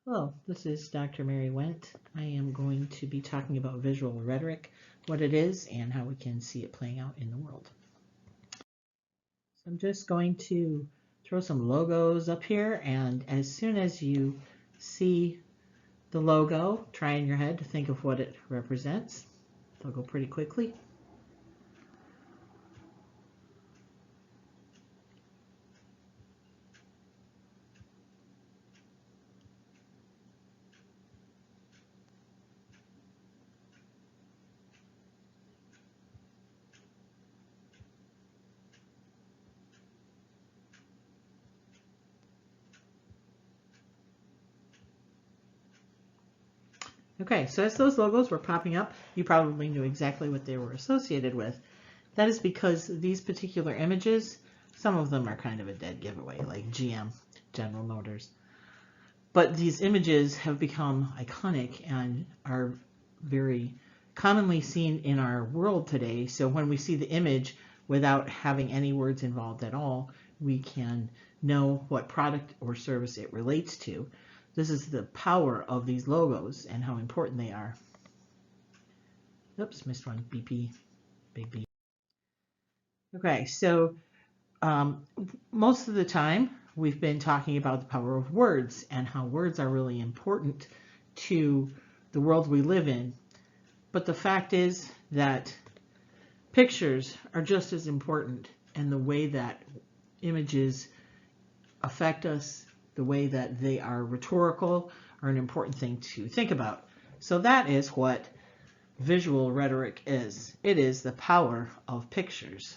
Hello, this is Dr. Mary Wendt. I am going to be talking about visual rhetoric, what it is, and how we can see it playing out in the world. So I'm just going to throw some logos up here, and as soon as you see the logo, try in your head to think of what it represents. They'll go pretty quickly. Okay, so as those logos were popping up, you probably knew exactly what they were associated with. That is because these particular images, some of them are kind of a dead giveaway, like GM, General Motors. But these images have become iconic and are very commonly seen in our world today. So when we see the image without having any words involved at all, we can know what product or service it relates to. This is the power of these logos and how important they are. Oops, missed one. BP, big B. Okay, so most of the time we've been talking about the power of words and how words are really important to the world we live in. But the fact is that pictures are just as important, and the way that images affect us, the way that they are rhetorical, are an important thing to think about. So that is what visual rhetoric is. It is the power of pictures.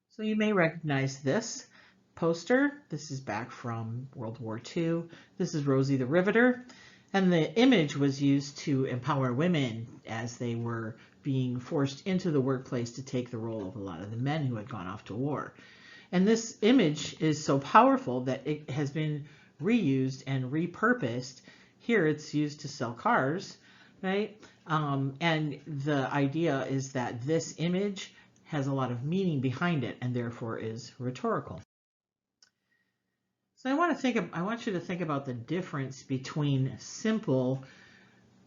So you may recognize this poster. This is back from World War II. This is Rosie the Riveter. And the image was used to empower women as they were being forced into the workplace to take the role of a lot of the men who had gone off to war. And this image is so powerful that it has been reused and repurposed. Here it's used to sell cars, right? And the idea is that this image has a lot of meaning behind it and therefore is rhetorical. So I want you to think about the difference between simple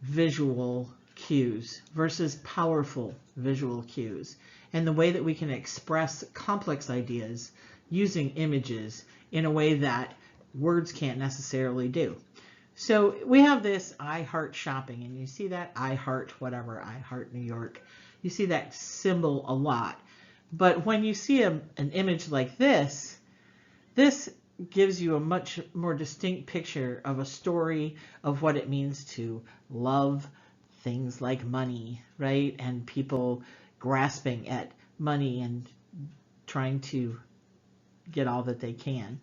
visual cues versus powerful visual cues, and the way that we can express complex ideas using images in a way that words can't necessarily do. So we have this I heart shopping, and you see that I heart whatever, I heart New York. You see that symbol a lot. But when you see an image like this gives you a much more distinct picture of a story of what it means to love things like money, right? And people grasping at money and trying to get all that they can.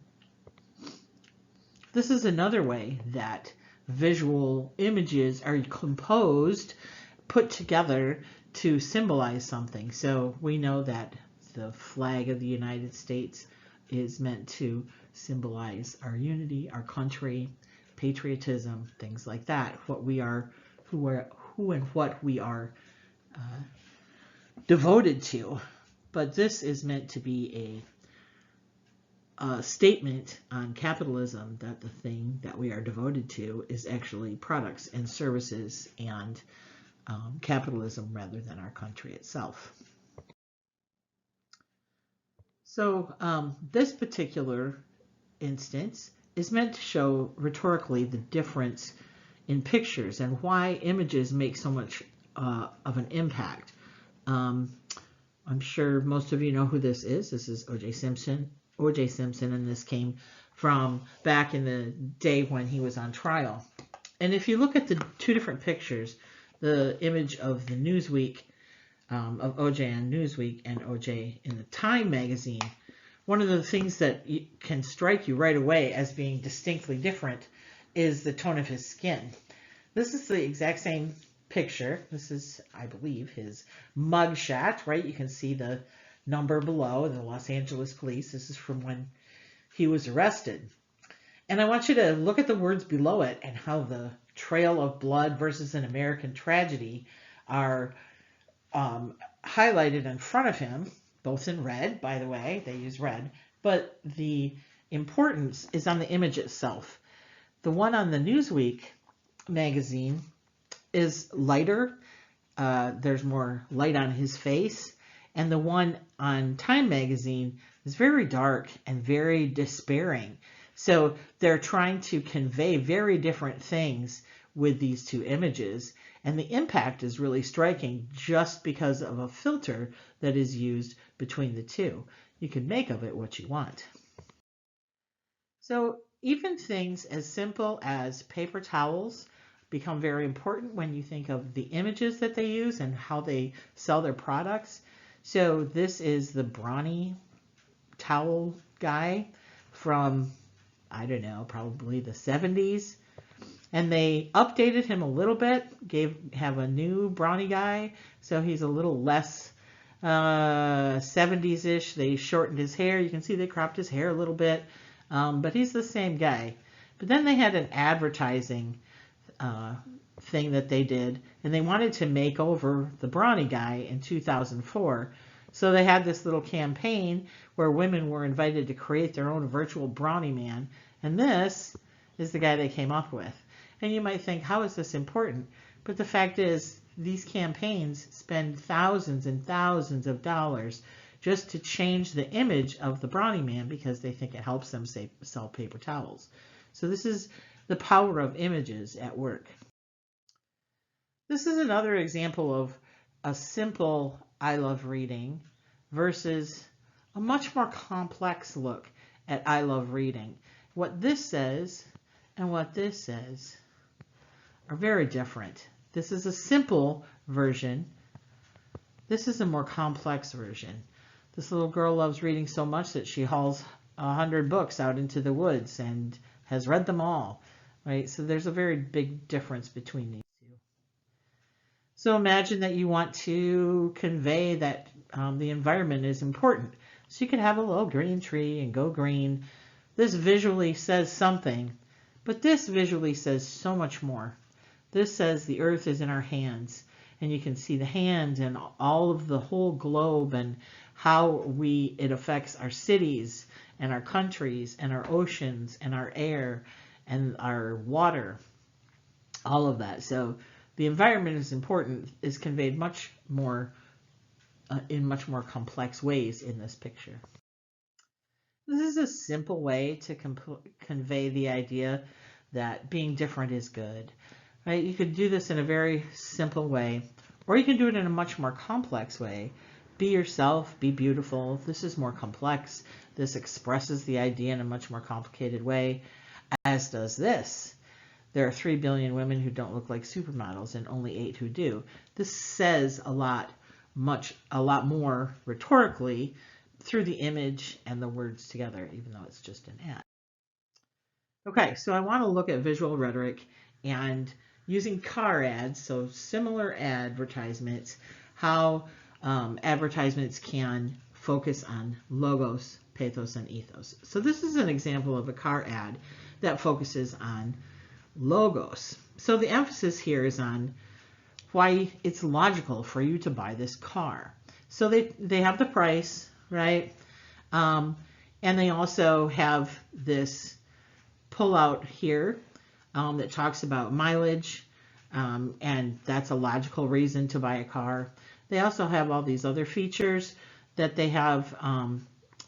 This is another way that visual images are composed, put together to symbolize something. So we know that the flag of the United States is meant to symbolize our unity, our country, patriotism, things like that. What we are, who and what we are devoted to. But this is meant to be a statement on capitalism, that the thing that we are devoted to is actually products and services and capitalism rather than our country itself. So this particular instance is meant to show rhetorically the difference in pictures and why images make so much of an impact. I'm sure most of you know who this is. This is O.J. Simpson, and this came from back in the day when he was on trial. And if you look at the two different pictures, the image of the Newsweek, of O.J. on Newsweek and O.J. in the Time magazine, one of the things that can strike you right away as being distinctly different is the tone of his skin. This is the exact same picture. This is, I believe, his mug shot, right? You can see the number below, the Los Angeles police. This is from when he was arrested. And I want you to look at the words below it and how the trail of blood versus an American tragedy are highlighted in front of him, both in red, by the way, they use red, but the importance is on the image itself. The one on the Newsweek magazine is lighter. There's more light on his face. And the one on Time magazine is very dark and very despairing. So they're trying to convey very different things with these two images. And the impact is really striking just because of a filter that is used between the two. You can make of it what you want. So even things as simple as paper towels become very important when you think of the images that they use and how they sell their products. So this is the brawny towel guy from, I don't know, probably the 70s. And they updated him a little bit, have a new brawny guy, so he's a little less 70s-ish. They shortened his hair. You can see they cropped his hair a little bit, but he's the same guy. But then they had an advertising thing that they did, and they wanted to make over the brawny guy in 2004. So they had this little campaign where women were invited to create their own virtual brawny man, and this is the guy they came up with. And you might think, how is this important? But the fact is, these campaigns spend thousands and thousands of dollars just to change the image of the brawny man because they think it helps them sell paper towels. So this is the power of images at work. This is another example of a simple I love reading versus a much more complex look at I love reading. What this says and what this says are very different. This is a simple version. This is a more complex version. This little girl loves reading so much that she hauls 100 books out into the woods and has read them all, right? So there's a very big difference between these two. So imagine that you want to convey that the environment is important. So you could have a little green tree and go green. This visually says something, but this visually says so much more. This says the earth is in our hands, and you can see the hands and all of the whole globe and how it affects our cities and our countries and our oceans and our air and our water, all of that. So the environment is important, is conveyed much more in much more complex ways in this picture. This is a simple way to convey the idea that being different is good. Right? You could do this in a very simple way, or you can do it in a much more complex way. Be yourself, be beautiful. This is more complex. This expresses the idea in a much more complicated way, as does this. There are 3 billion women who don't look like supermodels and only 8 who do. This says a lot more rhetorically through the image and the words together, even though it's just an ad. Okay, so I want to look at visual rhetoric and using car ads, so similar advertisements, how advertisements can focus on logos, pathos, and ethos. So this is an example of a car ad that focuses on logos. So the emphasis here is on why it's logical for you to buy this car. So they have the price, right? And they also have this pull-out here that talks about mileage, and that's a logical reason to buy a car. They also have all these other features that they have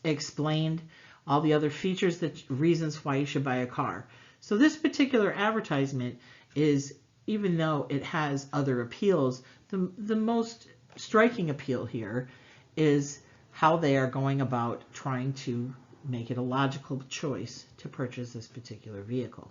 explained, all the other features, reasons why you should buy a car. So this particular advertisement is, even though it has other appeals, the most striking appeal here is how they are going about trying to make it a logical choice to purchase this particular vehicle.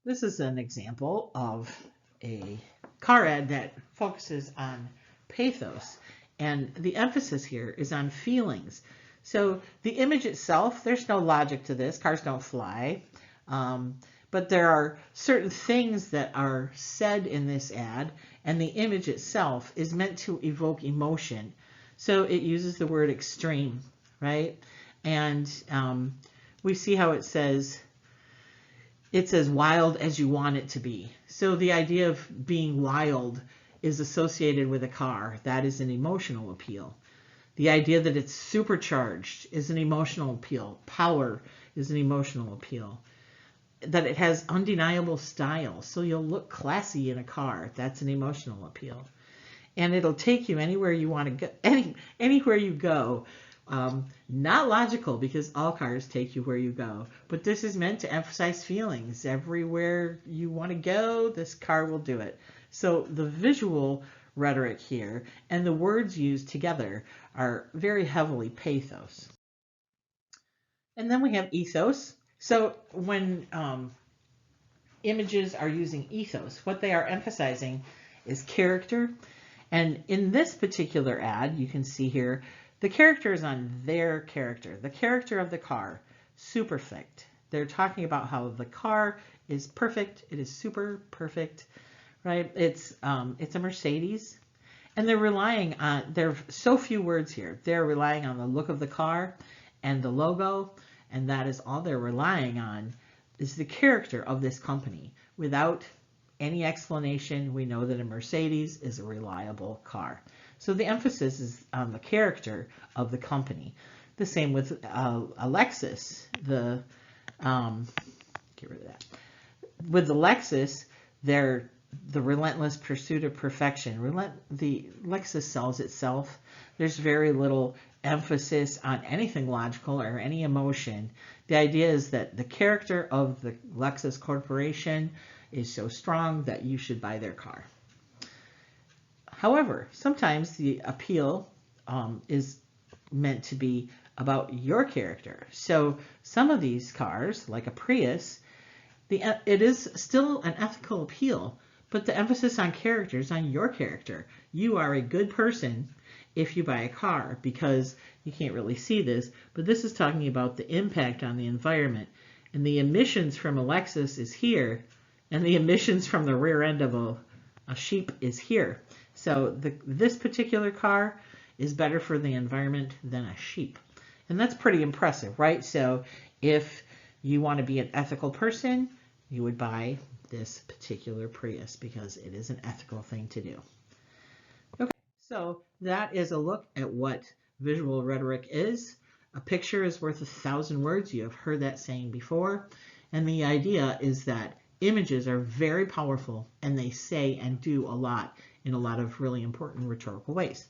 This is an example of a car ad that focuses on pathos, and the emphasis here is on feelings. So the image itself, there's no logic to this. Cars don't fly. But there are certain things that are said in this ad, and the image itself is meant to evoke emotion. So it uses the word extreme, right? And we see how it says, it's as wild as you want it to be. So the idea of being wild is associated with a car. That is an emotional appeal. The idea that it's supercharged is an emotional appeal. Power is an emotional appeal. that it has undeniable style. So you'll look classy in a car. That's an emotional appeal. And it'll take you anywhere you want to go, anywhere you go. Not logical, because all cars take you where you go, but this is meant to emphasize feelings. Everywhere you want to go, this car will do it. So the visual rhetoric here and the words used together are very heavily pathos. And then we have ethos. So when images are using ethos, what they are emphasizing is character. And in this particular ad, you can see here, the character is on their character, the character of the car, superfect. They're talking about how the car is perfect. It is super perfect, right? It's a Mercedes, and they're relying on, there are so few words here. They're relying on the look of the car and the logo, and that is all they're relying on, is the character of this company. Without any explanation, we know that a Mercedes is a reliable car. So the emphasis is on the character of the company. The same with a Lexus. Get rid of that. With the Lexus, they're the relentless pursuit of perfection. The Lexus sells itself. There's very little emphasis on anything logical or any emotion. The idea is that the character of the Lexus Corporation is so strong that you should buy their car. However, sometimes the appeal is meant to be about your character. So some of these cars, like a Prius, it is still an ethical appeal, but the emphasis on character is on your character. You are a good person if you buy a car, because you can't really see this, but this is talking about the impact on the environment. And the emissions from a Lexus is here, and the emissions from the rear end of a sheep is here. So this particular car is better for the environment than a sheep. And that's pretty impressive, right? So if you want to be an ethical person, you would buy this particular Prius because it is an ethical thing to do. Okay, so that is a look at what visual rhetoric is. A picture is worth 1,000 words. You have heard that saying before. And the idea is that images are very powerful, and they say and do a lot in a lot of really important rhetorical ways.